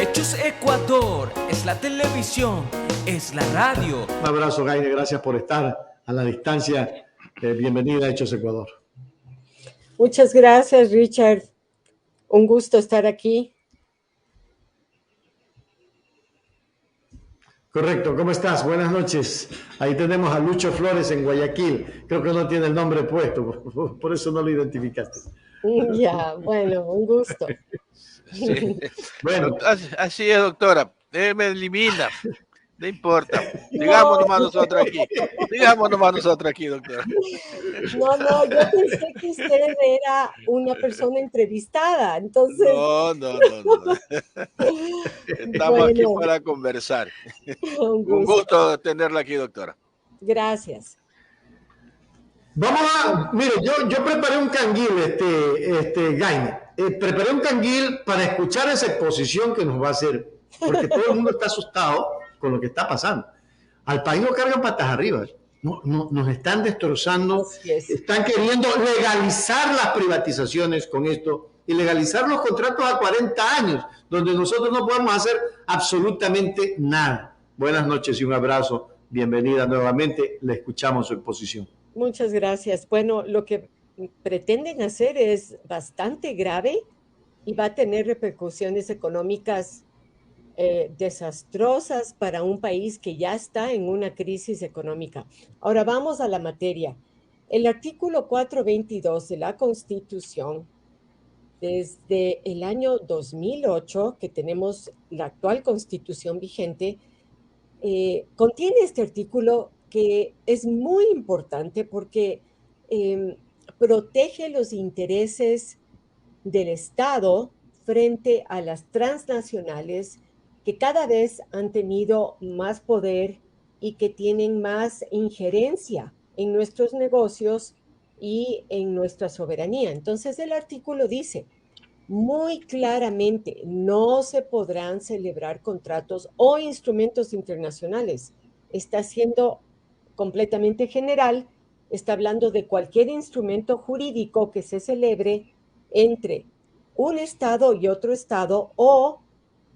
Hechos Ecuador, es la televisión, es la radio. Un abrazo, Gaine, gracias por estar a la distancia. Bienvenida a Hechos Ecuador. Muchas gracias, Richard. Un gusto estar aquí. Correcto, ¿cómo estás? Buenas noches. Ahí tenemos a Lucho Flores en Guayaquil. Creo que no tiene el nombre puesto, por eso no lo identificaste. Ya, bueno, un gusto. Sí. Bueno, así es, doctora. Me elimina. No importa. Digamos nomás nosotros aquí. Digamos nomás nosotros aquí, doctora. No, yo pensé que usted era una persona entrevistada, entonces... No. Estamos aquí para conversar. Un gusto tenerla aquí, doctora. Gracias. Vamos a, mire, yo preparé un canguil, Gaine. Preparé un canguil para escuchar esa exposición que nos va a hacer, porque todo el mundo está asustado con lo que está pasando. Al país lo cargan patas arriba. Nos están destrozando, están queriendo legalizar las privatizaciones con esto y legalizar los contratos a 40 años, donde nosotros no podemos hacer absolutamente nada. Buenas noches y un abrazo. Bienvenida nuevamente. Le escuchamos su exposición. Muchas gracias. Bueno, lo que pretenden hacer es bastante grave y va a tener repercusiones económicas desastrosas para un país que ya está en una crisis económica. Ahora vamos a la materia. El artículo 422 de la Constitución, desde el año 2008, que tenemos la actual Constitución vigente, contiene este artículo que es muy importante porque protege los intereses del Estado frente a las transnacionales que cada vez han tenido más poder y que tienen más injerencia en nuestros negocios y en nuestra soberanía. Entonces el artículo dice muy claramente, no se podrán celebrar contratos o instrumentos internacionales. Está siendo completamente general, está hablando de cualquier instrumento jurídico que se celebre entre un Estado y otro Estado o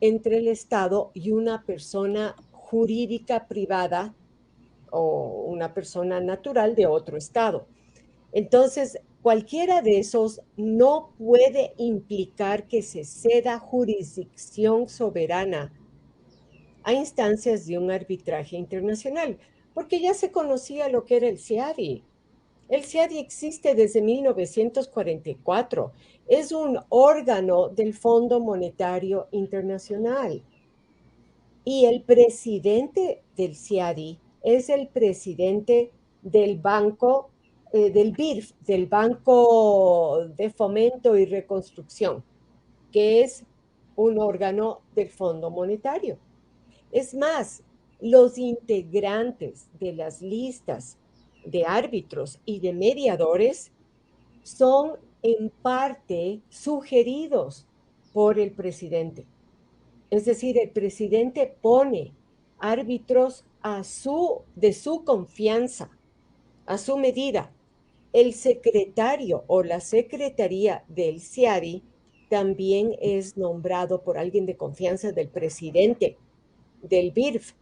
entre el Estado y una persona jurídica privada o una persona natural de otro Estado. Entonces, cualquiera de esos no puede implicar que se ceda jurisdicción soberana a instancias de un arbitraje internacional, porque ya se conocía lo que era el CIADI. El CIADI existe desde 1944. Es un órgano del Fondo Monetario Internacional. Y el presidente del CIADI es el presidente del banco, del BIRF, del Banco de Fomento y Reconstrucción, que es un órgano del Fondo Monetario. Es más, los integrantes de las listas de árbitros y de mediadores son en parte sugeridos por el presidente. Es decir, el presidente pone árbitros de su confianza, a su medida. El secretario o la secretaría del CIADI también es nombrado por alguien de confianza del presidente del BIRF.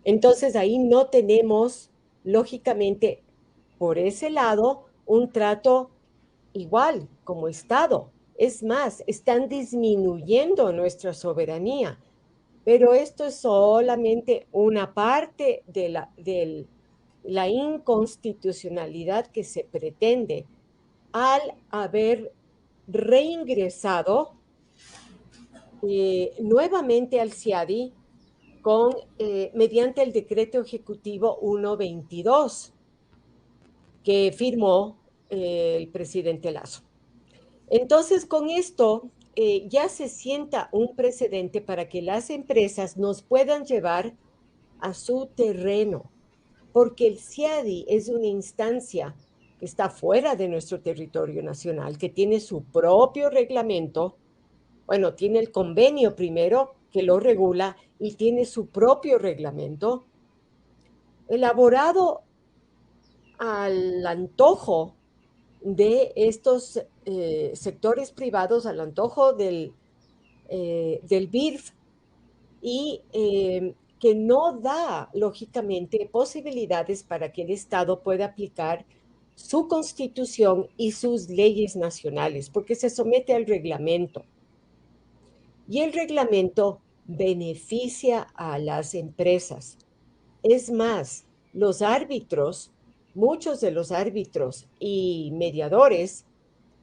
Entonces ahí no tenemos, lógicamente, por ese lado, un trato igual como Estado. Es más, están disminuyendo nuestra soberanía, pero esto es solamente una parte de la inconstitucionalidad que se pretende al haber reingresado nuevamente al CIADI mediante el decreto ejecutivo 122 que firmó el presidente Lasso. Entonces, con esto ya se sienta un precedente para que las empresas nos puedan llevar a su terreno, porque el CIADI es una instancia que está fuera de nuestro territorio nacional, que tiene su propio reglamento, bueno, tiene el convenio primero que lo regula y tiene su propio reglamento, elaborado al antojo de estos sectores privados, al antojo del del BIRF y que no da, lógicamente, posibilidades para que el Estado pueda aplicar su constitución y sus leyes nacionales, porque se somete al reglamento. Y el reglamento beneficia a las empresas. Es más, los árbitros, muchos de los árbitros y mediadores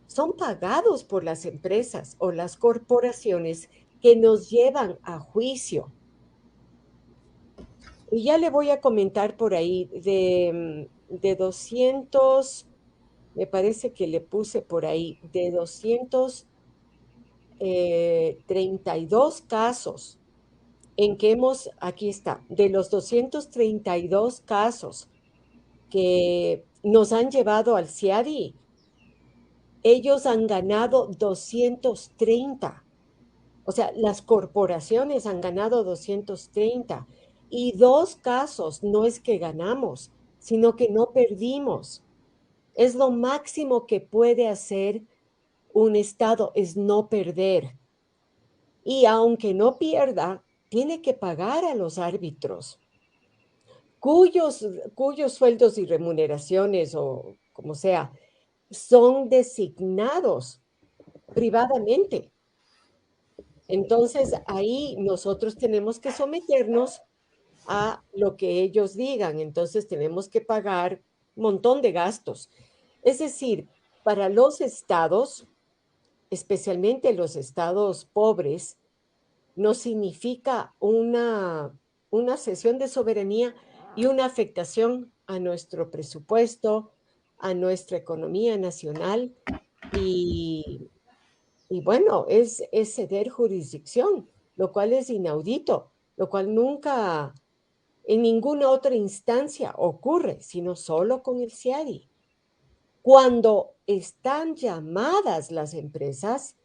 son pagados por las empresas o las corporaciones que nos llevan a juicio. Y ya le voy a comentar por ahí de 200, me parece que le puse por ahí, de 232 casos en que aquí está, de los 232 casos que nos han llevado al CIADI, ellos han ganado 230. O sea, las corporaciones han ganado 230. Y 2 casos no es que ganamos, sino que no perdimos. Es lo máximo que puede hacer un Estado, es no perder. Y aunque no pierda, tiene que pagar a los árbitros, cuyos sueldos y remuneraciones, o como sea, son designados privadamente. Entonces, ahí nosotros tenemos que someternos a lo que ellos digan. Entonces, tenemos que pagar un montón de gastos. Es decir, para los estados, especialmente los estados pobres, no significa una cesión de soberanía y una afectación a nuestro presupuesto, a nuestra economía nacional y bueno, es ceder jurisdicción, lo cual es inaudito, lo cual nunca en ninguna otra instancia ocurre, sino solo con el CIADI. Cuando están llamadas las empresas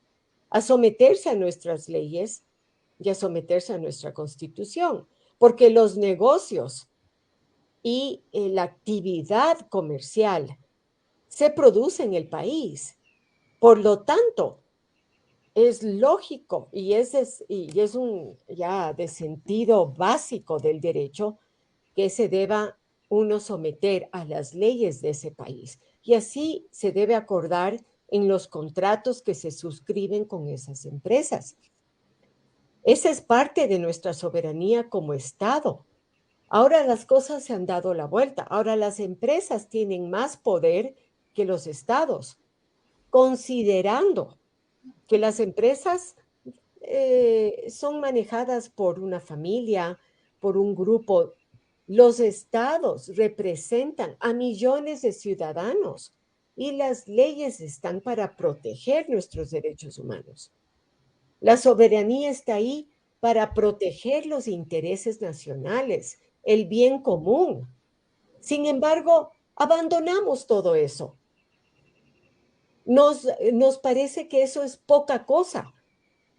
a someterse a nuestras leyes y a someterse a nuestra constitución, porque los negocios y la actividad comercial se produce en el país. Por lo tanto, es lógico y es un ya de sentido básico del derecho que se deba uno someter a las leyes de ese país. Y así se debe acordar en los contratos que se suscriben con esas empresas. Esa es parte de nuestra soberanía como Estado. Ahora las cosas se han dado la vuelta. Ahora las empresas tienen más poder que los estados, considerando que las empresas son manejadas por una familia, por un grupo. Los estados representan a millones de ciudadanos y las leyes están para proteger nuestros derechos humanos. La soberanía está ahí para proteger los intereses nacionales, el bien común. Sin embargo, abandonamos todo eso. Nos parece que eso es poca cosa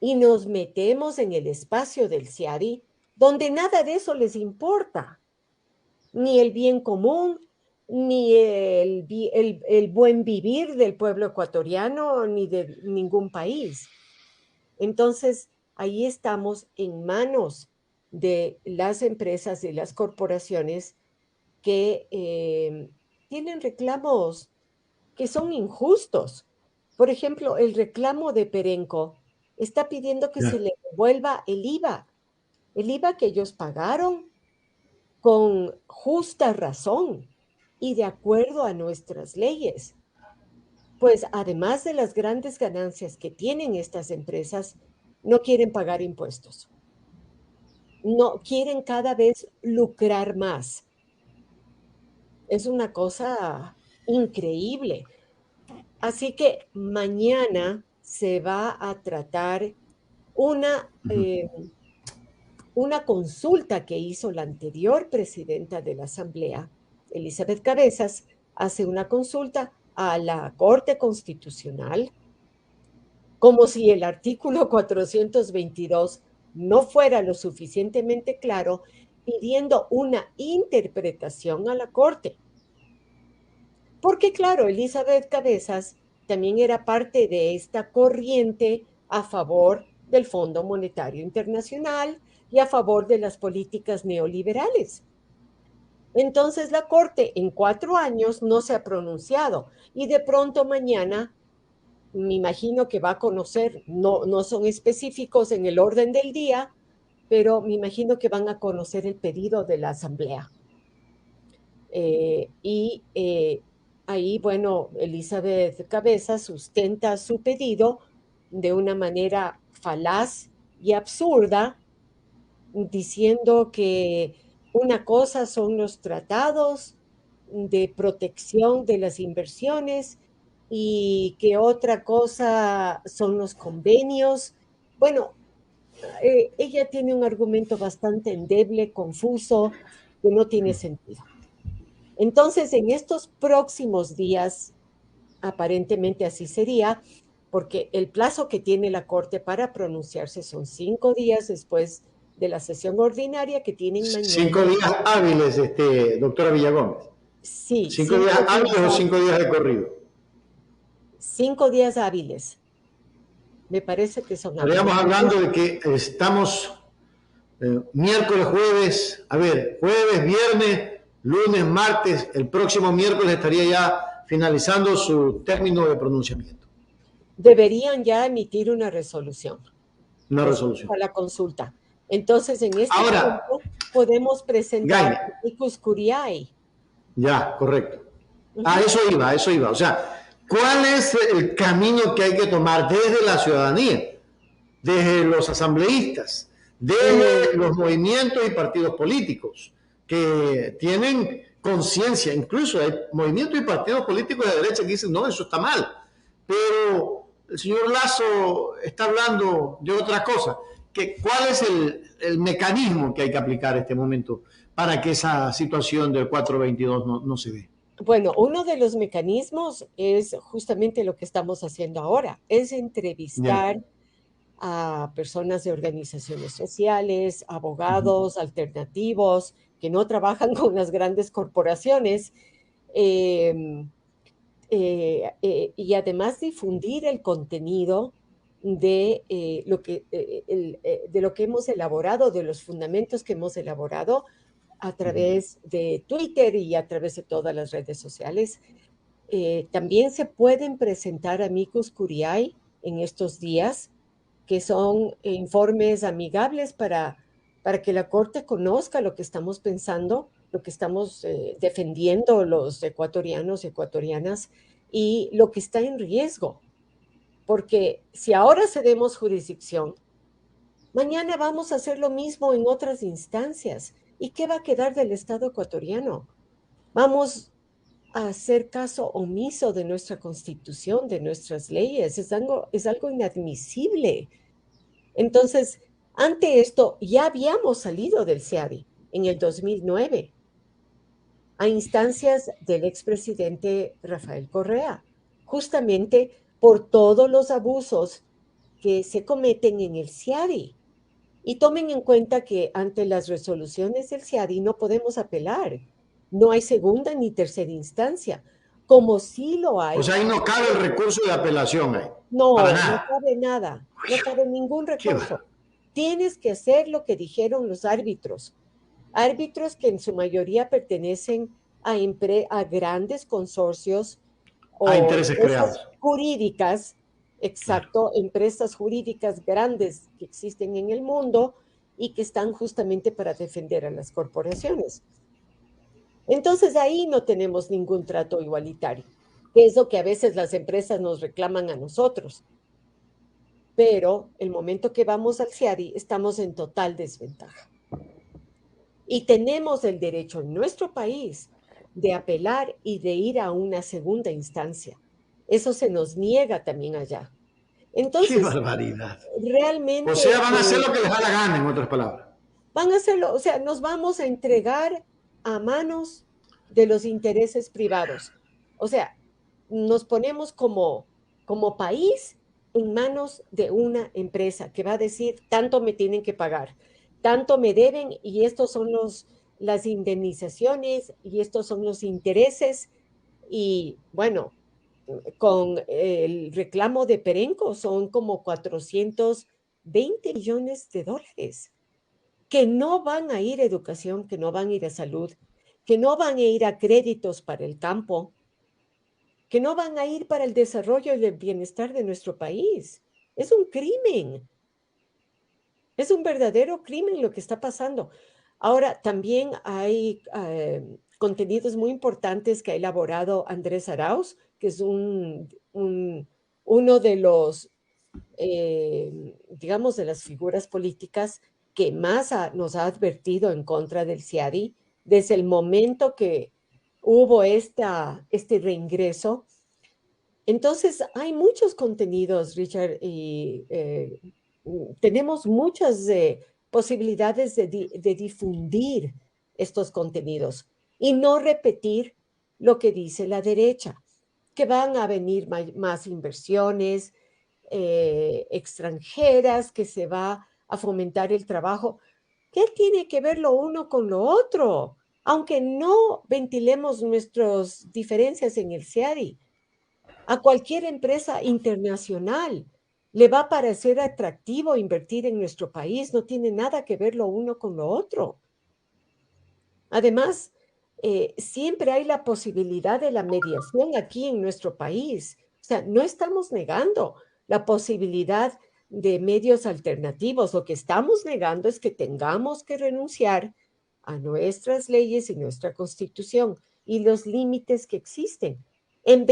y nos metemos en el espacio del CIADI donde nada de eso les importa, ni el bien común, ni el buen vivir del pueblo ecuatoriano, ni de ningún país. Entonces, ahí estamos en manos de las empresas y las corporaciones que tienen reclamos que son injustos. Por ejemplo, el reclamo de Perenco está pidiendo que se le devuelva el IVA que ellos pagaron con justa razón y de acuerdo a nuestras leyes. Pues además de las grandes ganancias que tienen estas empresas, no quieren pagar impuestos. No quieren cada vez lucrar más. Es una cosa increíble. Así que mañana se va a tratar una consulta que hizo la anterior presidenta de la Asamblea, Elizabeth Cabezas, hace una consulta a la Corte Constitucional, como si el artículo 422 no fuera lo suficientemente claro, pidiendo una interpretación a la Corte. Porque claro, Elizabeth Cabezas también era parte de esta corriente a favor del Fondo Monetario Internacional y a favor de las políticas neoliberales. Entonces la Corte en 4 años no se ha pronunciado y de pronto mañana me imagino que va a conocer, no son específicos en el orden del día, pero me imagino que van a conocer el pedido de la Asamblea. Ahí, bueno, Elizabeth Cabeza sustenta su pedido de una manera falaz y absurda, diciendo que una cosa son los tratados de protección de las inversiones y que otra cosa son los convenios. Bueno, ella tiene un argumento bastante endeble, confuso, que no tiene sentido. Entonces, en estos próximos días, aparentemente así sería, porque el plazo que tiene la Corte para pronunciarse son 5 días después de la sesión ordinaria que tienen mañana. 5 días hábiles, doctora Villagómez. Sí. 5 días hábiles o 5 días de corrido. 5 días hábiles. Me parece que son hábiles. Estaríamos hablando de que estamos miércoles, jueves, jueves, viernes, lunes, martes, el próximo miércoles estaría ya finalizando su término de pronunciamiento. Deberían ya emitir una resolución. Una resolución. Para la consulta. Entonces, en este punto podemos presentar amicus curiae. Ya, correcto. A eso iba. O sea, ¿cuál es el camino que hay que tomar desde la ciudadanía, desde los asambleístas, desde los movimientos y partidos políticos que tienen conciencia? Incluso hay movimientos y partidos políticos de derecha que dicen, no, eso está mal. Pero el señor Lazo está hablando de otra cosa. ¿Cuál es el mecanismo que hay que aplicar en este momento para que esa situación del 422 no se dé? Bueno, uno de los mecanismos es justamente lo que estamos haciendo ahora, es entrevistar a personas de organizaciones sociales, abogados alternativos que no trabajan con las grandes corporaciones, y además difundir el contenido de lo que hemos elaborado, de los fundamentos que hemos elaborado a través de Twitter y a través de todas las redes sociales. También se pueden presentar amicus curiae en estos días, que son informes amigables para que la Corte conozca lo que estamos pensando, lo que estamos defendiendo los ecuatorianos y ecuatorianas y lo que está en riesgo. Porque si ahora cedemos jurisdicción, mañana vamos a hacer lo mismo en otras instancias. ¿Y qué va a quedar del Estado ecuatoriano? Vamos a hacer caso omiso de nuestra Constitución, de nuestras leyes. Es algo inadmisible. Entonces, ante esto, ya habíamos salido del CIADI en el 2009 a instancias del expresidente Rafael Correa, justamente por todos los abusos que se cometen en el CIADI. Y tomen en cuenta que ante las resoluciones del CIADI no podemos apelar. No hay segunda ni tercera instancia, como sí lo hay. O sea, ahí no cabe el recurso de apelación. No cabe nada. No cabe ningún recurso. Tienes que hacer lo que dijeron los árbitros. Árbitros que en su mayoría pertenecen a grandes consorcios o a intereses creados. Jurídicas. Exacto, empresas jurídicas grandes que existen en el mundo y que están justamente para defender a las corporaciones. Entonces ahí no tenemos ningún trato igualitario, que es lo que a veces las empresas nos reclaman a nosotros. Pero el momento que vamos al CIADI estamos en total desventaja. Y tenemos el derecho en nuestro país de apelar y de ir a una segunda instancia. Eso se nos niega también allá. Entonces, ¡qué barbaridad! Realmente... O sea, van a hacer lo que les da la gana, en otras palabras. Van a hacerlo, o sea, nos vamos a entregar a manos de los intereses privados. O sea, nos ponemos como país en manos de una empresa que va a decir, tanto me tienen que pagar, tanto me deben y estos son las indemnizaciones y estos son los intereses. Y bueno, con el reclamo de Perenco son como 400 20 millones de dólares que no van a ir a educación, que no van a ir a salud, que no van a ir a créditos para el campo, que no van a ir para el desarrollo y el bienestar de nuestro país. Es un crimen. Es un verdadero crimen lo que está pasando. Ahora, también hay contenidos muy importantes que ha elaborado Andrés Arauz, que es uno de los, digamos, de las figuras políticas que más nos ha advertido en contra del CIADI desde el momento que hubo este reingreso. Entonces, hay muchos contenidos, Richard, y tenemos muchas posibilidades de difundir estos contenidos y no repetir lo que dice la derecha, que van a venir más inversiones extranjeras, que se va a fomentar el trabajo. ¿Qué tiene que ver lo uno con lo otro? Aunque no ventilemos nuestras diferencias en el CIADI, a cualquier empresa internacional le va a parecer atractivo invertir en nuestro país, no tiene nada que ver lo uno con lo otro. Además, siempre hay la posibilidad de la mediación aquí en nuestro país. O sea, no estamos negando la posibilidad de medios alternativos. Lo que estamos negando es que tengamos que renunciar a nuestras leyes y nuestra constitución y los límites que existen en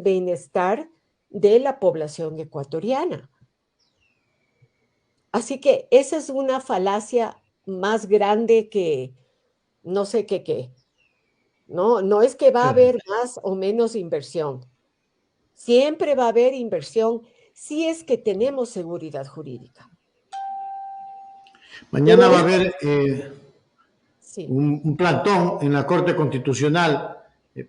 bienestar de la población ecuatoriana. Así que esa es una falacia más grande que no sé qué. No es que va a haber más o menos inversión. Siempre va a haber inversión si es que tenemos seguridad jurídica. Mañana va a haber sí. un plantón en la Corte Constitucional.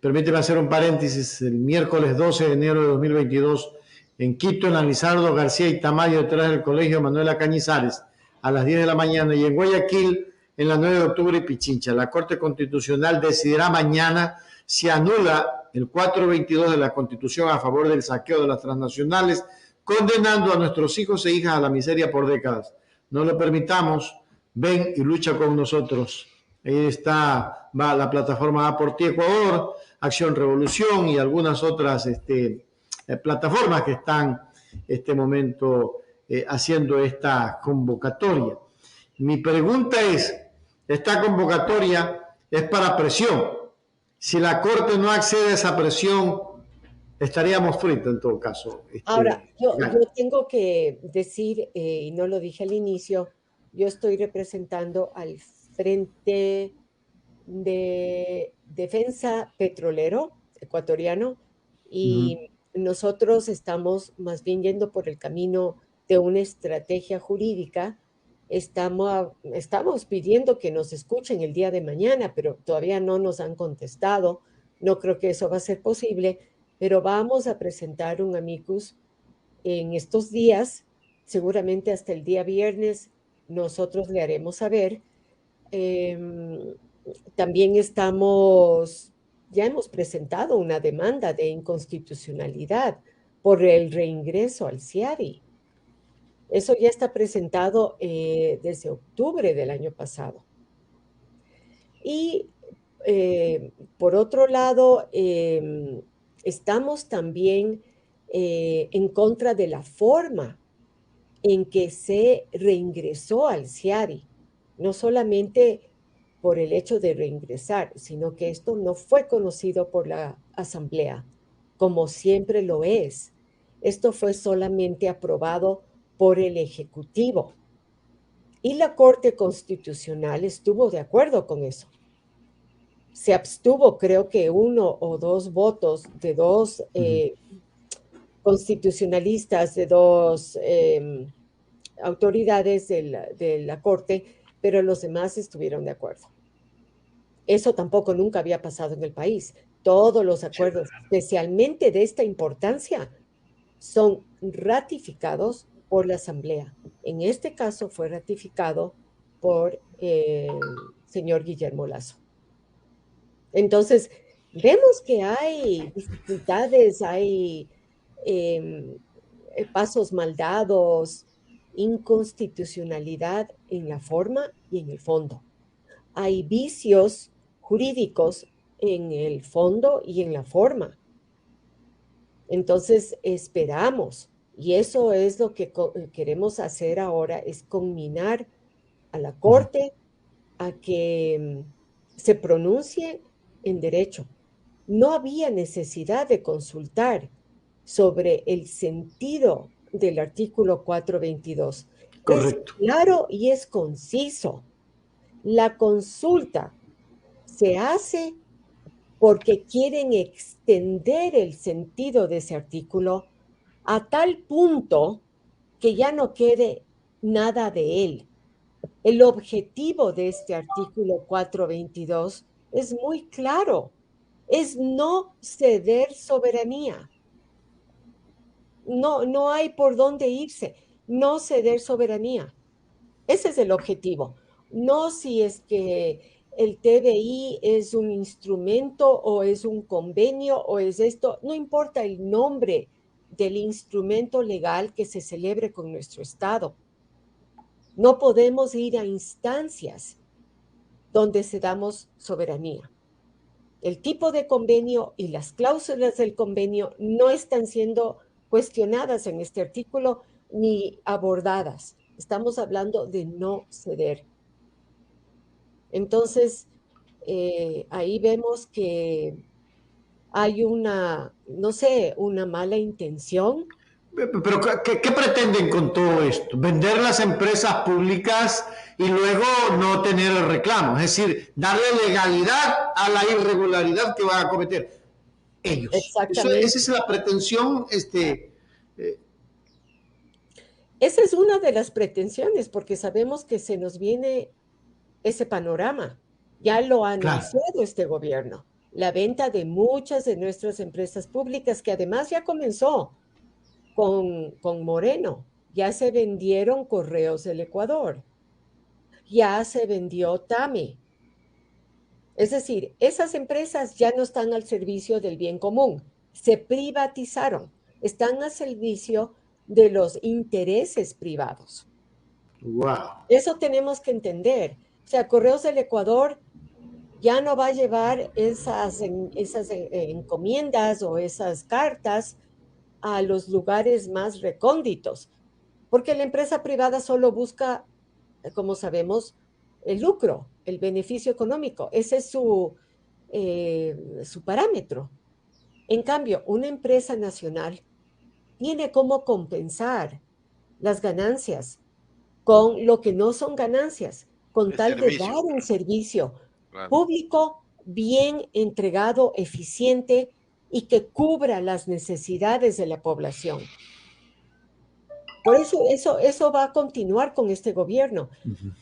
Permíteme hacer un paréntesis. El miércoles 12 de enero de 2022, en Quito, en la Lizardo García y Tamayo, detrás del Colegio Manuela Cañizares, a las 10 de la mañana, y en Guayaquil, en la 9 de octubre y Pichincha. La Corte Constitucional decidirá mañana si anula el 422 de la Constitución a favor del saqueo de las transnacionales, condenando a nuestros hijos e hijas a la miseria por décadas. No lo permitamos. Ven y lucha con nosotros. Ahí está la plataforma A por Ti Ecuador, Acción Revolución y algunas otras plataformas que están este momento haciendo esta convocatoria. Mi pregunta es, esta convocatoria es para presión. Si la Corte no accede a esa presión, estaríamos fritos en todo caso. Ahora, yo tengo que decir, y no lo dije al inicio, yo estoy representando al Frente de Defensa Petrolero Ecuatoriano y nosotros estamos más bien yendo por el camino de una estrategia jurídica. Estamos pidiendo que nos escuchen el día de mañana, pero todavía no nos han contestado. No creo que eso va a ser posible, pero vamos a presentar un amicus en estos días, seguramente hasta el día viernes nosotros le haremos saber. También ya hemos presentado una demanda de inconstitucionalidad por el reingreso al CIADI. Eso ya está presentado desde octubre del año pasado. Y por otro lado, estamos también en contra de la forma en que se reingresó al CIADI, no solamente por el hecho de reingresar, sino que esto no fue conocido por la Asamblea, como siempre lo es. Esto fue solamente aprobado por el Ejecutivo. Y la Corte Constitucional estuvo de acuerdo con eso. Se abstuvo, creo que 1 o 2 votos de 2 constitucionalistas, de 2 autoridades de la Corte, pero los demás estuvieron de acuerdo. Eso tampoco nunca había pasado en el país. Todos los acuerdos, especialmente de esta importancia, son ratificados por la Asamblea. En este caso fue ratificado por el señor Guillermo Lasso. Entonces, vemos que hay dificultades, hay pasos mal dados, inconstitucionalidad en la forma y en el fondo. Hay vicios jurídicos en el fondo y en la forma. Entonces esperamos, y eso es lo que queremos hacer ahora, es conminar a la Corte a que se pronuncie en derecho. No había necesidad de consultar sobre el sentido del artículo 422. Es Correcto. claro y es conciso. La consulta se hace porque quieren extender el sentido de ese artículo a tal punto que ya no quede nada de él. El objetivo de este artículo 422 es muy claro, es no ceder soberanía. No hay por dónde irse, no ceder soberanía. Ese es el objetivo. No si es que el TBI es un instrumento o es un convenio o es esto, no importa el nombre del instrumento legal que se celebre con nuestro Estado. No podemos ir a instancias donde cedamos soberanía. El tipo de convenio y las cláusulas del convenio no están siendo cuestionadas en este artículo ni abordadas. Estamos hablando de no ceder. Entonces, ahí vemos que hay no sé, una mala intención. Pero ¿qué pretenden con todo esto? Vender las empresas públicas y luego no tener el reclamo. Es decir, darle legalidad a la irregularidad que van a cometer ellos. Esa Exactamente. es la pretensión. Esa es una de las pretensiones, porque sabemos que se nos viene ese panorama. Ya lo ha Claro. anunciado este gobierno. La venta de muchas de nuestras empresas públicas, que además ya comenzó con Moreno. Ya se vendieron Correos del Ecuador. Ya se vendió TAME. Es decir, esas empresas ya no están al servicio del bien común. Se privatizaron. Están al servicio de los intereses privados. Wow. Eso tenemos que entender. O sea, Correos del Ecuador ya no va a llevar esas encomiendas o esas cartas a los lugares más recónditos, porque la empresa privada solo busca, como sabemos, el lucro, el beneficio económico. Ese es su parámetro. En cambio, una empresa nacional tiene cómo compensar las ganancias con lo que no son ganancias, con El tal de dar servicio. un servicio Claro. público bien entregado, eficiente y que cubra las necesidades de la población. Por eso va a continuar con este gobierno.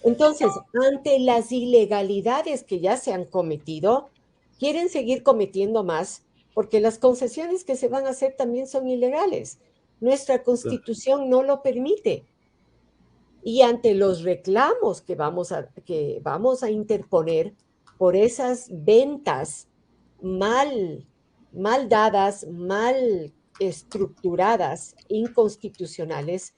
Entonces, ante las ilegalidades que ya se han cometido, quieren seguir cometiendo más, porque las concesiones que se van a hacer también son ilegales. Nuestra Constitución no lo permite. Y ante los reclamos que vamos a interponer por esas ventas mal dadas, mal estructuradas, inconstitucionales,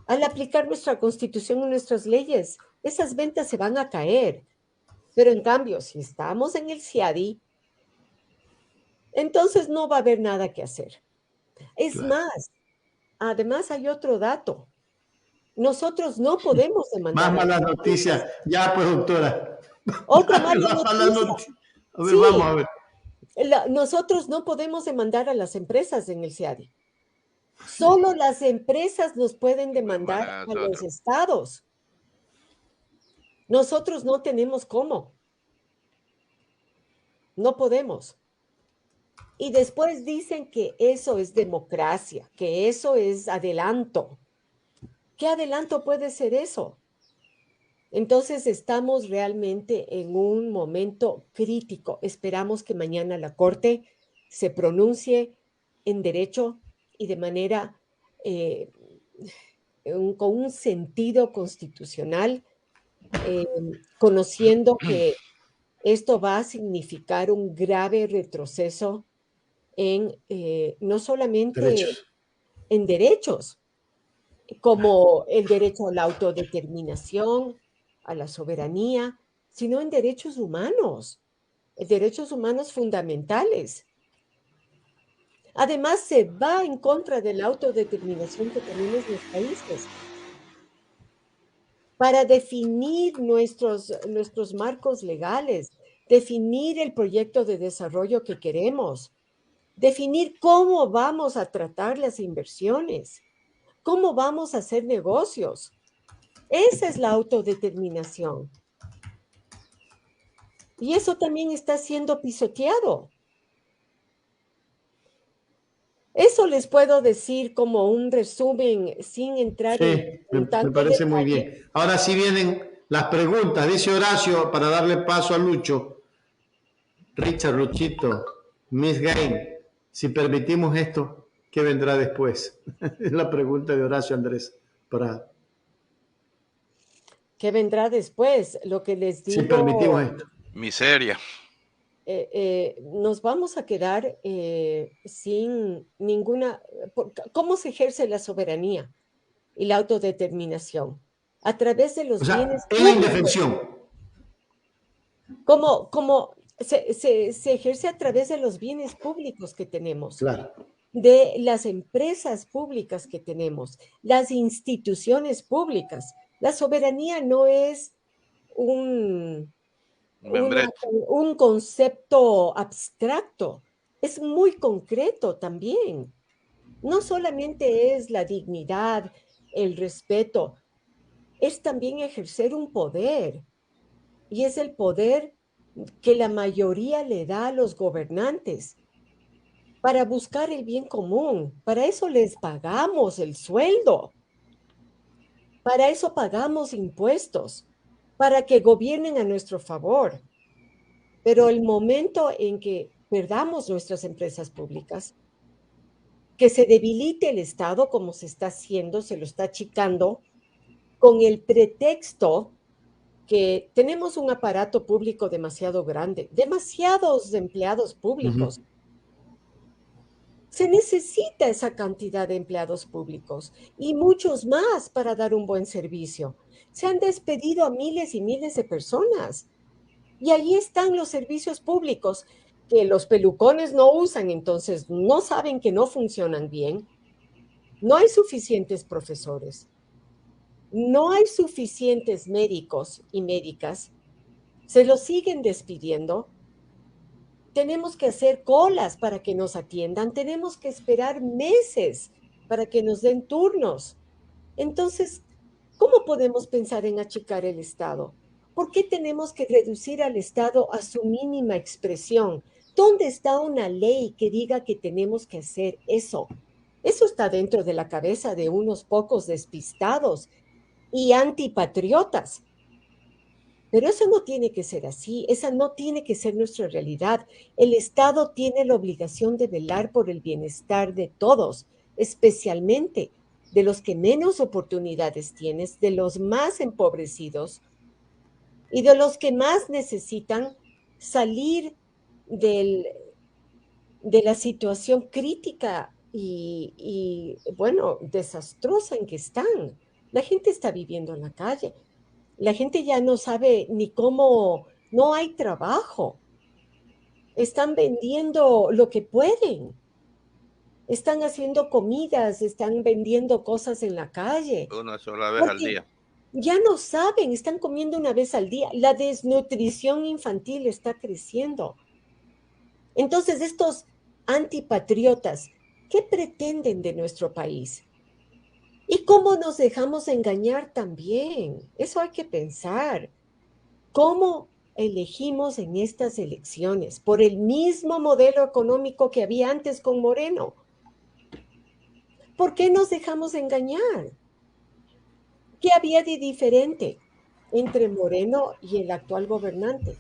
al aplicar nuestra Constitución y nuestras leyes, esas ventas se van a caer. Pero en cambio, si estamos en el CIADI, entonces no va a haber nada que hacer. Es más, además hay otro dato. Nosotros no podemos Más demandar a las malas empresas. noticias. Ya, pues, doctora. Otra mala Más malas noticia. noticias. A ver, vamos Sí, a ver. nosotros no podemos demandar a las empresas en el CIADI. Solo las empresas nos pueden demandar Para a los nosotros. estados. Nosotros no tenemos cómo. No podemos. Y después dicen que eso es democracia, que eso es adelanto. ¿Qué adelanto puede ser eso? Entonces estamos realmente en un momento crítico. Esperamos que mañana la Corte se pronuncie en derecho y de manera con un sentido constitucional, conociendo que esto va a significar un grave retroceso en no solamente Derechos. en derechos, como el derecho a la autodeterminación, a la soberanía, sino en derechos humanos fundamentales. Además, se va en contra de la autodeterminación que tenemos los países para definir nuestros marcos legales, definir el proyecto de desarrollo que queremos, definir cómo vamos a tratar las inversiones, cómo vamos a hacer negocios. Esa es la autodeterminación. Y eso también está siendo pisoteado. Eso les puedo decir como un resumen sin entrar en tanto me parece muy detalle. bien. Ahora sí vienen las preguntas. Dice Horacio, para darle paso a Lucho. Richard, Luchito, Miss Gain, si permitimos esto, ¿qué vendrá después? Es la pregunta de Horacio Andrés Prado. ¿Qué vendrá después? Lo que les digo. Si permitimos esto. Miseria. Nos vamos a quedar sin ninguna... ¿Cómo se ejerce la soberanía y la autodeterminación? A través de los bienes en la indefensión. ¿Cómo se ejerce a través de los bienes públicos que tenemos? Claro. De las empresas públicas que tenemos, las instituciones públicas. La soberanía no es un concepto abstracto, es muy concreto también. No solamente es la dignidad, el respeto, es también ejercer un poder. Y es el poder que la mayoría le da a los gobernantes para buscar el bien común. Para eso les pagamos el sueldo. Para eso pagamos impuestos, para que gobiernen a nuestro favor. Pero el momento en que perdamos nuestras empresas públicas, que se debilite el Estado como se está haciendo, se lo está achicando, con el pretexto que tenemos un aparato público demasiado grande, demasiados empleados públicos. Se necesita esa cantidad de empleados públicos y muchos más para dar un buen servicio. Se han despedido a miles y miles de personas. Y ahí están los servicios públicos que los pelucones no usan, entonces no saben que no funcionan bien. No hay suficientes profesores. No hay suficientes médicos y médicas. Se los siguen despidiendo. Tenemos que hacer colas para que nos atiendan. Tenemos que esperar meses para que nos den turnos. Entonces, ¿cómo podemos pensar en achicar el Estado? ¿Por qué tenemos que reducir al Estado a su mínima expresión? ¿Dónde está una ley que diga que tenemos que hacer eso? Eso está dentro de la cabeza de unos pocos despistados y antipatriotas. Pero eso no tiene que ser así, esa no tiene que ser nuestra realidad. El Estado tiene la obligación de velar por el bienestar de todos, especialmente de los que menos oportunidades tienen, de los más empobrecidos y de los que más necesitan salir de la situación crítica y, bueno, desastrosa en que están. La gente está viviendo en la calle. La gente ya no sabe ni cómo, no hay trabajo. Están vendiendo lo que pueden. Están haciendo comidas, están vendiendo cosas en la calle. Una sola vez al día. Ya no saben, están comiendo una vez al día. La desnutrición infantil está creciendo. Entonces, estos antipatriotas, ¿qué pretenden de nuestro país? ¿Y cómo nos dejamos engañar también? Eso hay que pensar. ¿Cómo elegimos en estas elecciones? Por el mismo modelo económico que había antes con Moreno. ¿Por qué nos dejamos engañar? ¿Qué había de diferente entre Moreno y el actual gobernante?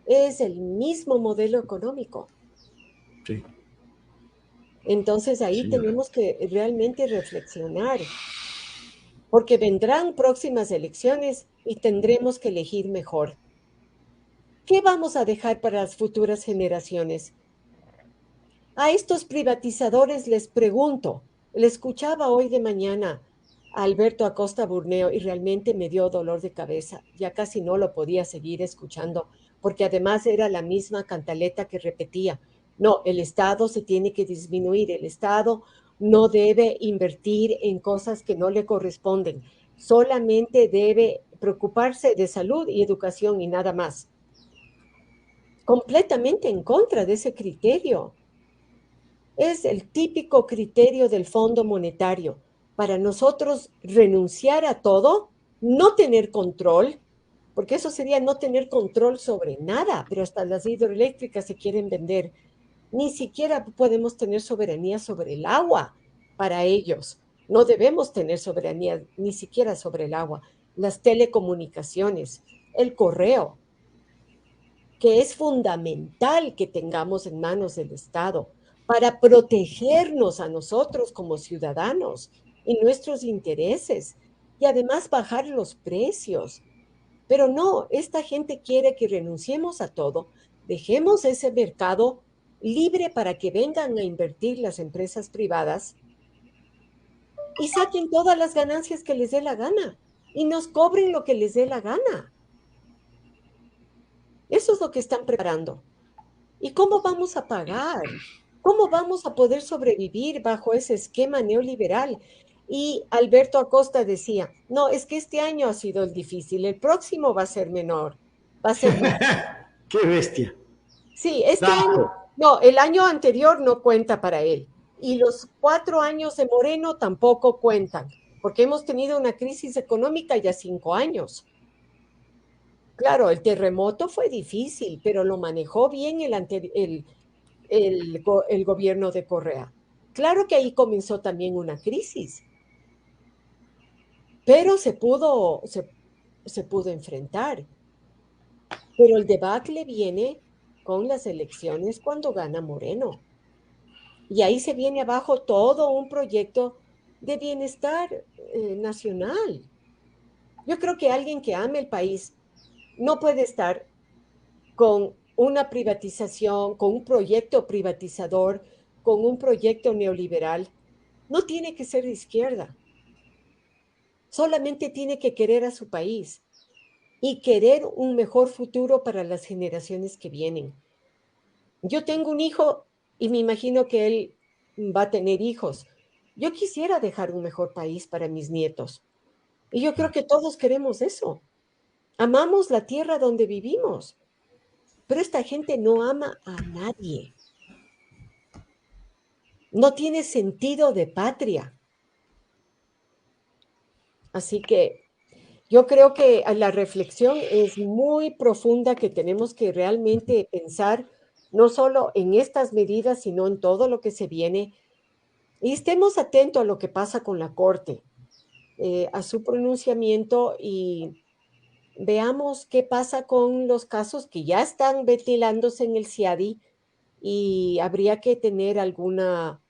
Es el mismo modelo económico. Sí. Entonces ahí tenemos que realmente reflexionar, porque vendrán próximas elecciones y tendremos que elegir mejor. ¿Qué vamos a dejar para las futuras generaciones? A estos privatizadores les pregunto, le escuchaba hoy de mañana a Alberto Acosta Burneo y realmente me dio dolor de cabeza. Ya casi no lo podía seguir escuchando, porque además era la misma cantaleta que repetía. No, el Estado se tiene que disminuir, el Estado no debe invertir en cosas que no le corresponden, solamente debe preocuparse de salud y educación y nada más. Completamente en contra de ese criterio. Es el típico criterio del Fondo Monetario. Para nosotros renunciar a todo, no tener control, porque eso sería no tener control sobre nada, pero hasta las hidroeléctricas se quieren vender. Ni siquiera podemos tener soberanía sobre el agua para ellos. No debemos tener soberanía ni siquiera sobre el agua. Las telecomunicaciones, el correo, que es fundamental que tengamos en manos del Estado para protegernos a nosotros como ciudadanos y nuestros intereses y además bajar los precios. Pero no, esta gente quiere que renunciemos a todo, dejemos ese mercado libre para que vengan a invertir las empresas privadas y saquen todas las ganancias que les dé la gana y nos cobren lo que les dé la gana. Eso es lo que están preparando. ¿Y cómo vamos a pagar? ¿Cómo vamos a poder sobrevivir bajo ese esquema neoliberal? Y Alberto Acosta decía, no, es que este año ha sido el difícil, el próximo va a ser menor, va a ser más. Qué bestia. Sí, este Dato. año, no, el año anterior no cuenta para él. Y los 4 años de Moreno tampoco cuentan, porque hemos tenido una crisis económica ya 5 años. Claro, el terremoto fue difícil, pero lo manejó bien el gobierno de Correa. Claro que ahí comenzó también una crisis, pero se pudo enfrentar. Pero el debacle viene con las elecciones cuando gana Moreno. Y ahí se viene abajo todo un proyecto de bienestar nacional. Yo creo que alguien que ame el país no puede estar con una privatización, con un proyecto privatizador, con un proyecto neoliberal. No tiene que ser de izquierda, solamente tiene que querer a su país y querer un mejor futuro para las generaciones que vienen. Yo tengo un hijo y me imagino que él va a tener hijos. Yo quisiera dejar un mejor país para mis nietos. Y yo creo que todos queremos eso. Amamos la tierra donde vivimos, pero esta gente no ama a nadie. No tiene sentido de patria. Así que yo creo que la reflexión es muy profunda que tenemos que realmente pensar no solo en estas medidas, sino en todo lo que se viene. Y estemos atentos a lo que pasa con la Corte, a su pronunciamiento y veamos qué pasa con los casos que ya están ventilándose en el CIADI y habría que tener alguna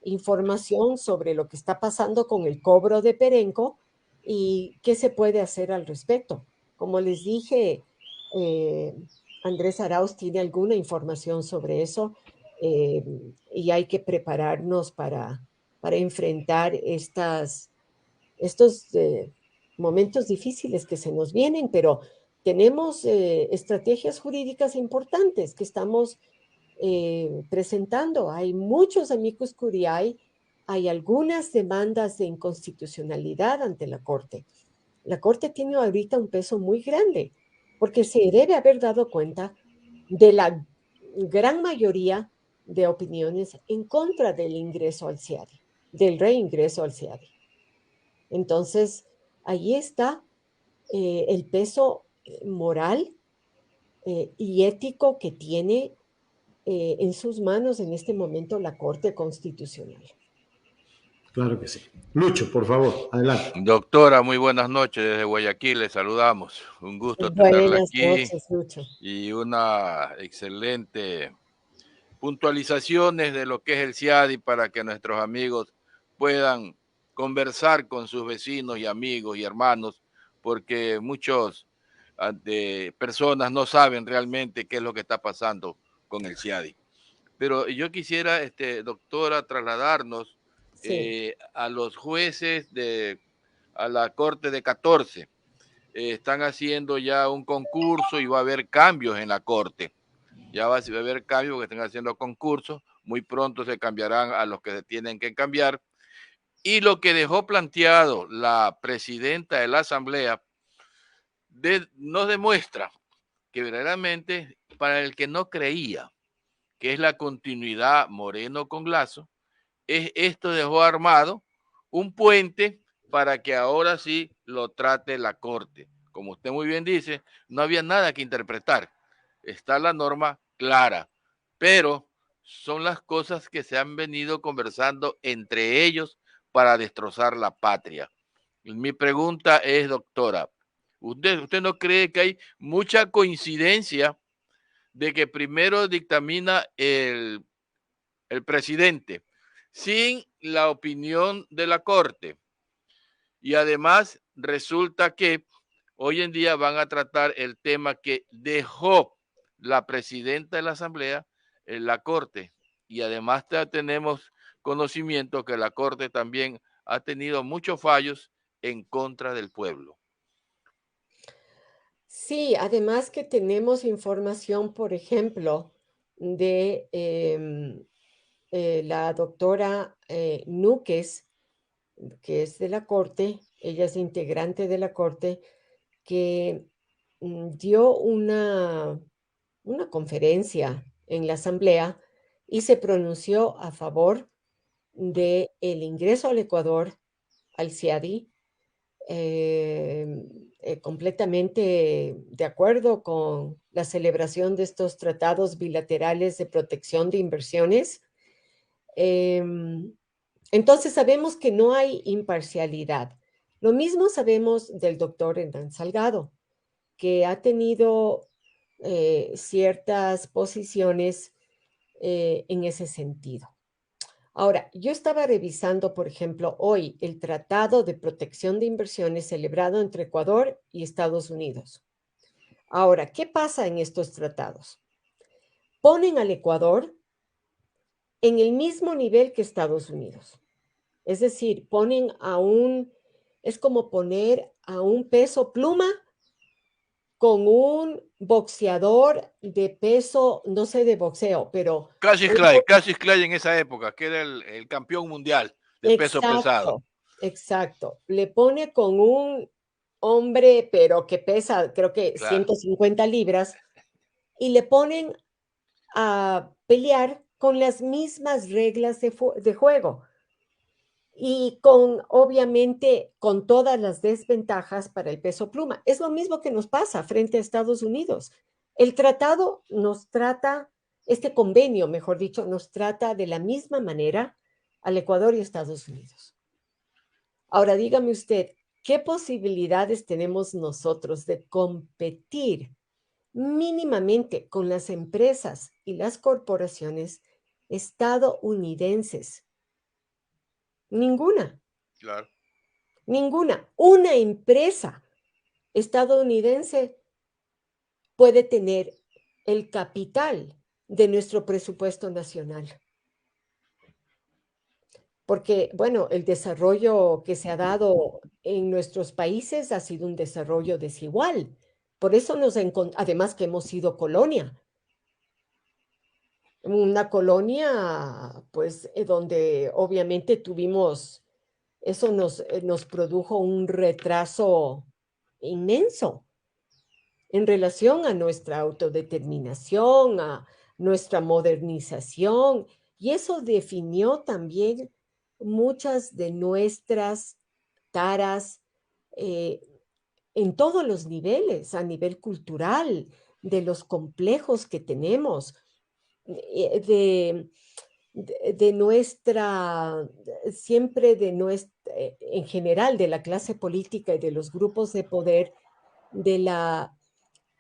información sobre lo que está pasando con el cobro de Perenco y qué se puede hacer al respecto. Como les dije, eh, Andrés Arauz tiene alguna información sobre eso eh, y hay que prepararnos para enfrentar estos momentos difíciles que se nos vienen, pero tenemos estrategias jurídicas importantes que estamos presentando. Hay muchos amicus curiae, hay algunas demandas de inconstitucionalidad ante la Corte. La Corte tiene ahorita un peso muy grande, porque se debe haber dado cuenta de la gran mayoría de opiniones en contra del ingreso al CIADI, del reingreso al CIADI. Entonces, ahí está el peso moral y ético que tiene en sus manos en este momento la Corte Constitucional. Claro que sí. Lucho, por favor, adelante. Doctora, muy buenas noches desde Guayaquil, le saludamos. Un gusto tenerla Buenas aquí noches, Lucho. y una excelente puntualizaciones de lo que es el CIADI para que nuestros amigos puedan conversar con sus vecinos y amigos y hermanos, porque muchos de personas no saben realmente qué es lo que está pasando con el CIADI. Pero yo quisiera, doctora, trasladarnos Sí. a los jueces a la corte de 14. Están haciendo ya un concurso y va a haber cambios en la corte. Ya va a haber cambios que están haciendo concursos. Muy pronto se cambiarán a los que se tienen que cambiar. Y lo que dejó planteado la presidenta de la Asamblea nos demuestra que verdaderamente para el que no creía que es la continuidad Moreno con Lazo, esto dejó armado un puente para que ahora sí lo trate la Corte. Como usted muy bien dice, no había nada que interpretar. Está la norma clara, pero son las cosas que se han venido conversando entre ellos para destrozar la patria. Mi pregunta es, doctora, ¿usted no cree que hay mucha coincidencia de que primero dictamina el presidente sin la opinión de la Corte? Y además resulta que hoy en día van a tratar el tema que dejó la presidenta de la Asamblea en la Corte. Y además tenemos conocimiento que la Corte también ha tenido muchos fallos en contra del pueblo. Sí, además que tenemos información, por ejemplo, de la doctora Núquez, que es de la Corte, ella es integrante de la Corte, que dio una conferencia en la Asamblea y se pronunció a favor de el ingreso al Ecuador, al CIADI, completamente de acuerdo con la celebración de estos tratados bilaterales de protección de inversiones. Entonces sabemos que no hay imparcialidad. Lo mismo sabemos del doctor Hernán Salgado, que ha tenido ciertas posiciones en ese sentido. Ahora, yo estaba revisando, por ejemplo, hoy el Tratado de Protección de Inversiones celebrado entre Ecuador y Estados Unidos. Ahora, ¿qué pasa en estos tratados? Ponen al Ecuador en el mismo nivel que Estados Unidos. Es decir, es como poner a un peso pluma con un boxeador de peso, no sé de boxeo, pero... Cassius Clay en esa época, que era el campeón mundial de peso pesado. Exacto. Le pone con un hombre, pero que pesa, creo que Claro. 150 libras, y le ponen a pelear con las mismas reglas de juego. Y obviamente, con todas las desventajas para el peso pluma. Es lo mismo que nos pasa frente a Estados Unidos. El tratado nos trata, este convenio, mejor dicho, nos trata de la misma manera al Ecuador y Estados Unidos. Ahora, dígame usted, ¿qué posibilidades tenemos nosotros de competir mínimamente con las empresas y las corporaciones estadounidenses? Ninguna. Claro. Ninguna. Una empresa estadounidense puede tener el capital de nuestro presupuesto nacional. Porque, bueno, el desarrollo que se ha dado en nuestros países ha sido un desarrollo desigual. Por eso además que hemos sido colonia. Una colonia, pues, donde obviamente eso nos produjo un retraso inmenso en relación a nuestra autodeterminación, a nuestra modernización, y eso definió también muchas de nuestras taras en todos los niveles, a nivel cultural, de los complejos que tenemos, de nuestra, siempre en general, de la clase política y de los grupos de poder,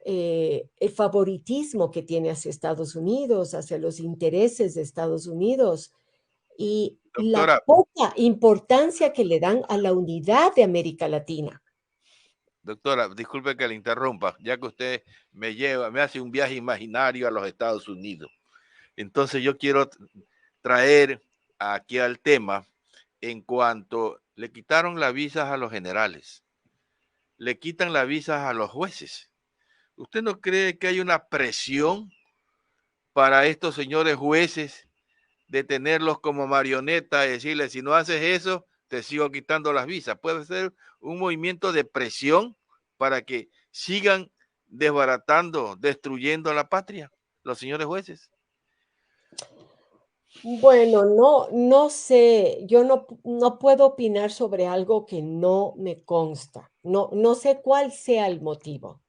el favoritismo que tiene hacia Estados Unidos, hacia los intereses de Estados Unidos y la Doctora, poca importancia que le dan a la unidad de América Latina. doctora, disculpe que le interrumpa, ya que usted me hace un viaje imaginario a los Estados Unidos. Entonces yo quiero traer aquí al tema en cuanto le quitaron las visas a los generales, le quitan las visas a los jueces. ¿Usted no cree que hay una presión para estos señores jueces de tenerlos como marioneta y decirles, si no haces eso, te sigo quitando las visas? Puede ser un movimiento de presión para que sigan desbaratando, destruyendo la patria, los señores jueces. Bueno, no sé, yo no puedo opinar sobre algo que no me consta. No sé cuál sea el motivo,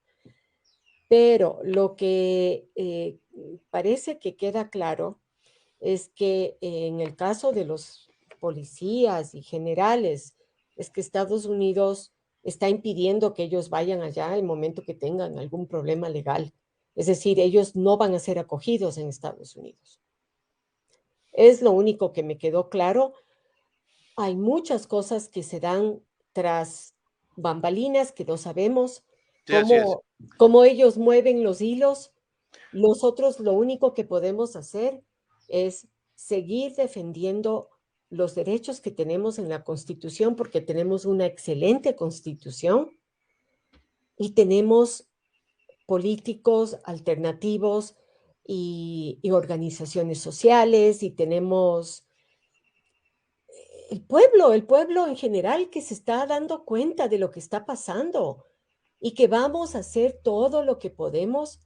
pero lo que parece que queda claro es que en el caso de los policías y generales, es que Estados Unidos está impidiendo que ellos vayan allá el momento que tengan algún problema legal. Es decir, ellos no van a ser acogidos en Estados Unidos. Es lo único que me quedó claro. Hay muchas cosas que se dan tras bambalinas que no sabemos Sí, así es. cómo ellos mueven los hilos. Nosotros lo único que podemos hacer es seguir defendiendo los derechos que tenemos en la Constitución, porque tenemos una excelente Constitución y tenemos políticos alternativos y organizaciones sociales y tenemos el pueblo en general que se está dando cuenta de lo que está pasando y que vamos a hacer todo lo que podemos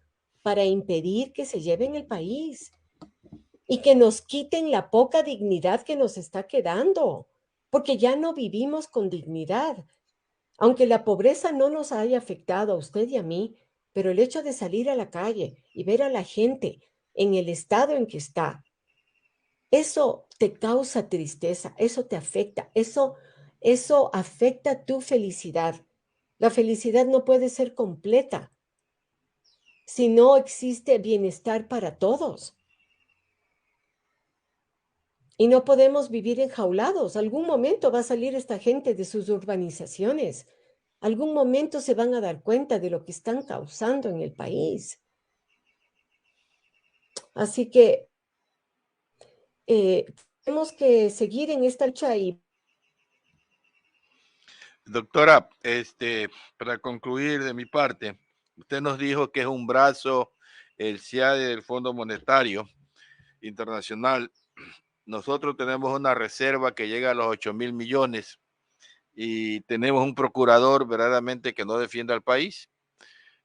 para impedir que se lleven el país y que nos quiten la poca dignidad que nos está quedando, porque ya no vivimos con dignidad. Aunque la pobreza no nos haya afectado a usted y a mí, pero el hecho de salir a la calle y ver a la gente en el estado en que está, eso te causa tristeza, eso te afecta, eso afecta tu felicidad. La felicidad no puede ser completa si no existe bienestar para todos. Y no podemos vivir enjaulados. Algún momento va a salir esta gente de sus urbanizaciones. Algún momento se van a dar cuenta de lo que están causando en el país. Así que tenemos que seguir en esta lucha y... Doctora, para concluir de mi parte, usted nos dijo que es un brazo, el CIADI del Fondo Monetario Internacional. Nosotros tenemos una reserva que llega a los 8,000 millones y tenemos un procurador verdaderamente que no defiende al país.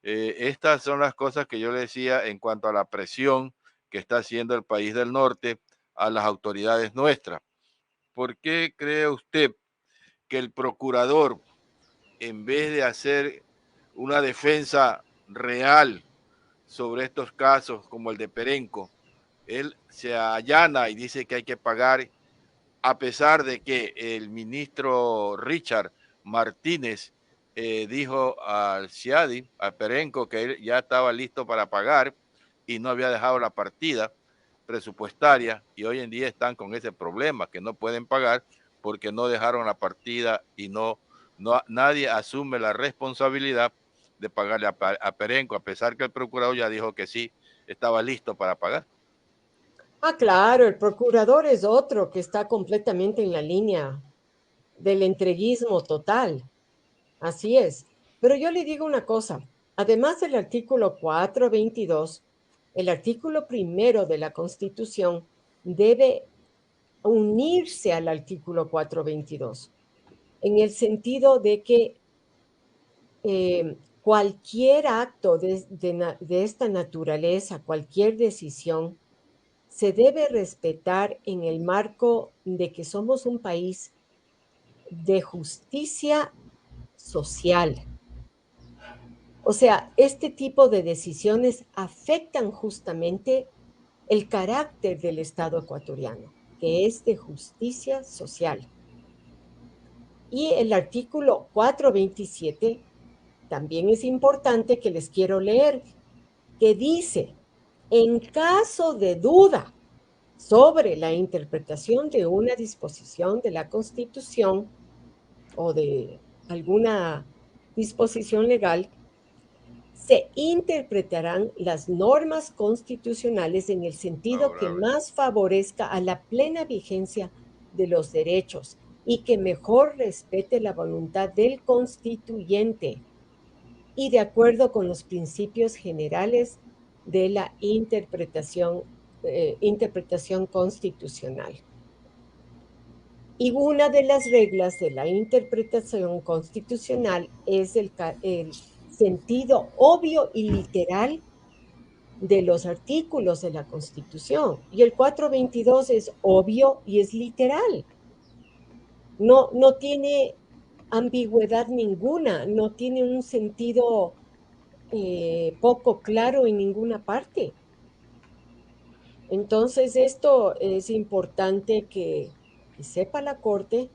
Estas son las cosas que yo le decía en cuanto a la presión que está haciendo el país del norte a las autoridades nuestras. ¿Por qué cree usted que el procurador, en vez de hacer una defensa real sobre estos casos como el de Perenco, él se allana y dice que hay que pagar, a pesar de que el ministro Richard Martínez dijo al CIADI, a Perenco, que él ya estaba listo para pagar y no había dejado la partida presupuestaria, y hoy en día están con ese problema, que no pueden pagar porque no dejaron la partida y nadie asume la responsabilidad de pagarle a Perenco, a pesar que el procurador ya dijo que sí, estaba listo para pagar. Ah, claro, el procurador es otro que está completamente en la línea del entreguismo total. Así es. Pero yo le digo una cosa, además del artículo 422, el artículo primero de la Constitución debe unirse al artículo 422, en el sentido de que cualquier acto de esta naturaleza, cualquier decisión, se debe respetar en el marco de que somos un país de justicia social. O sea, este tipo de decisiones afectan justamente el carácter del Estado ecuatoriano, que es de justicia social. Y el artículo 427 también es importante que les quiero leer, que dice, en caso de duda sobre la interpretación de una disposición de la Constitución o de alguna disposición legal, se interpretarán las normas constitucionales en el sentido que Favorable. más favorezca a la plena vigencia de los derechos, y que mejor respete la voluntad del constituyente y de acuerdo con los principios generales de la interpretación constitucional. Y una de las reglas de la interpretación constitucional es el sentido obvio y literal de los artículos de la Constitución. Y el 422 es obvio y es literal. No tiene ambigüedad ninguna, no tiene un sentido poco claro en ninguna parte. Entonces, esto es importante que sepa la Corte.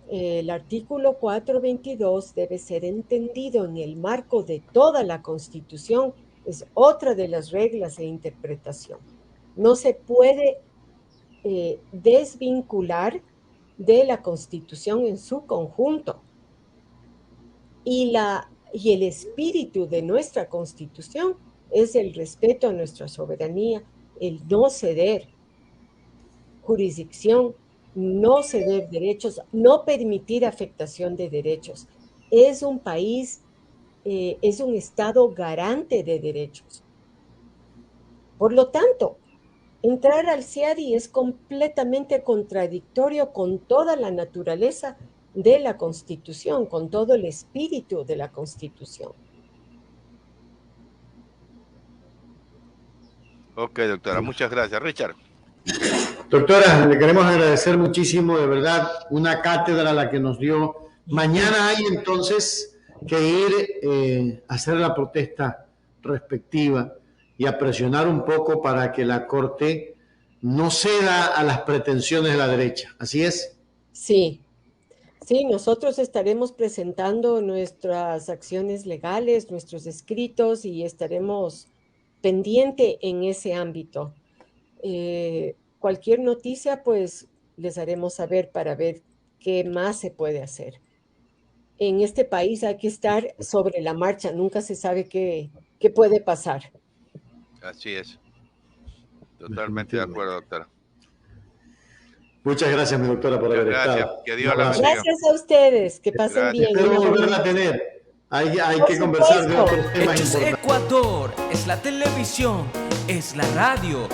El artículo 422 debe ser entendido en el marco de toda la Constitución. Es otra de las reglas de interpretación. No se puede desvincular de la Constitución en su conjunto. Y el espíritu de nuestra Constitución es el respeto a nuestra soberanía, el no ceder jurisdicción, no ceder derechos, no permitir afectación de derechos. Es un país, es un Estado garante de derechos. Por lo tanto, entrar al CIADI es completamente contradictorio con toda la naturaleza de la Constitución, con todo el espíritu de la Constitución. Ok, doctora, muchas gracias. Richard. Doctora, le queremos agradecer muchísimo, de verdad, una cátedra la que nos dio. Mañana hay entonces que ir a hacer la protesta respectiva y a presionar un poco para que la Corte no ceda a las pretensiones de la derecha. ¿Así es? Sí, nosotros estaremos presentando nuestras acciones legales, nuestros escritos y estaremos pendiente en ese ámbito. Cualquier noticia, pues les haremos saber para ver qué más se puede hacer. En este país hay que estar sobre la marcha, nunca se sabe qué puede pasar. Así es. Totalmente de acuerdo, doctora. Muchas gracias, mi doctora, por haber estado. Que Dios la bendiga. Gracias a ustedes, que pasen bien. Espero volverla a tener. Hay que conversar de otros temas Esto es importantes. Ecuador, es la televisión, es la radio.